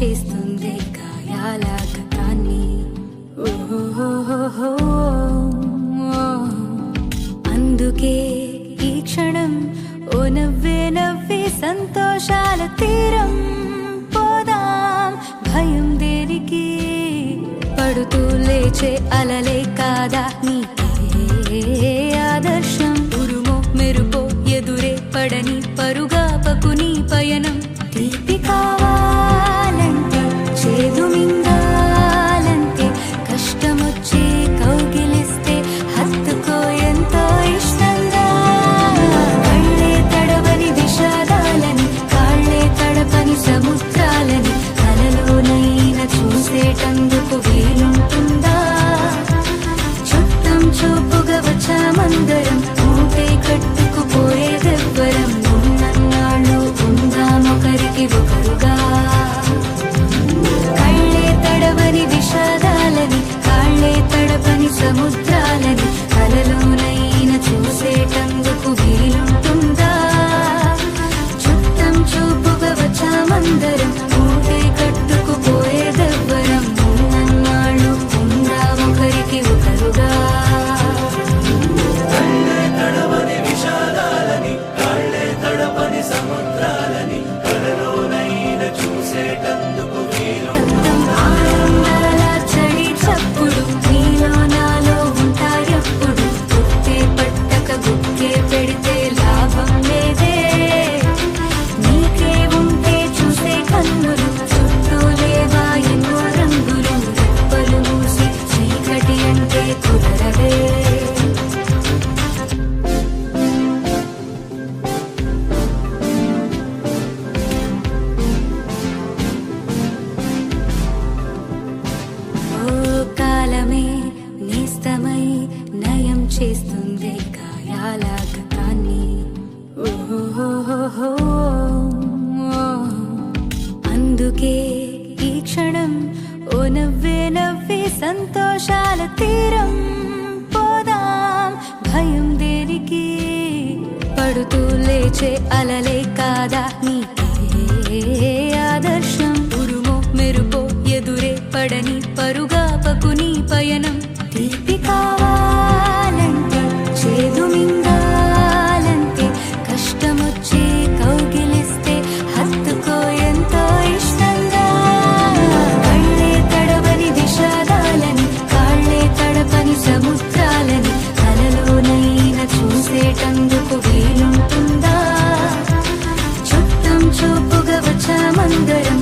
చేస్తుంది గాయాల గతాన్ని. అందుకే ఈ క్షణం ఓ నవ్వే నవ్వి సంతోషాల తీరం పోదాం. భయం దేనికి, పడుతూ లేచే అలలే కాదా నీకే ఆదర్శం. ఉరుమో మెరుపో ఎదురే పడని పరుగాపకు నీ పయనం. తీపి కావాలంటే చేదు మింగాలంటే కష్టమొచ్చి కౌగిలిస్తే హత్తుకో ఎంతో ఇష్టంగా. కళ్ళే తడవని విషాదాలని, కాళ్ళే తడపని సముద్రాలని కలలోనైనా చూసేటందుకు వీలుంటుందా? చుట్టం చూపుగా వచ్చామందరం, మూటే కట్టుకుపోయేదెవ్వరం. ఉన్నన్నాళ్ళు ఉందామొకరికి ఒకరుగా. కళ్ళే తడవని విషాదాలని, కాళ్ళే తడపని సముద్రాలని కలలోనైనా చూసేటందుకు వీలుంటుందా? చుట్టం చూపుగా వచ్చామందరం, మూటే కట్టుకుపోయేదెవ్వరం. ఉన్నన్నాళ్ళు ఉందామొకరికి ఒకరుగా. ఆనందాల చడి చప్పుడు నీలో నాలో ఉంటాయప్పుడు. గుర్తే పట్టక గుక్కే పెడితే లాభం లేదే. నీకే ఉంటే చూసే కన్నులు, చుట్టూ లేవా ఎన్నో రంగులు. రెప్పలు మూసి చీకటి అంటే కుదరదే. కాలమే నేస్తమై నయం చేస్తుంది గాయాల గతాన్ని. అందుకే ఈ క్షణం ఓ నవ్వే నవ్వి సంతోషాల తీరం పోదాం. భయం దేనికి, పడుతూ లేచే అలలే కాదా నీకే ఆదర్శం. ఉరుమో మెరుపో ఎదురే పడని పరుగాపకు నీ పయనం. తీపి కావాలంటే చేదు మింగాలంటే కష్టమొచ్చి కౌగిలిస్తే హత్తుకో ఎంతో ఇష్టంగా. కళ్ళే తడవని విషాదాలని, కాళ్ళే తడపని సముద్రాలని కలలోనైనా చూసేటందుకు వీలుంటుందా? చుట్టం చూపుగా వచ్చామందరం,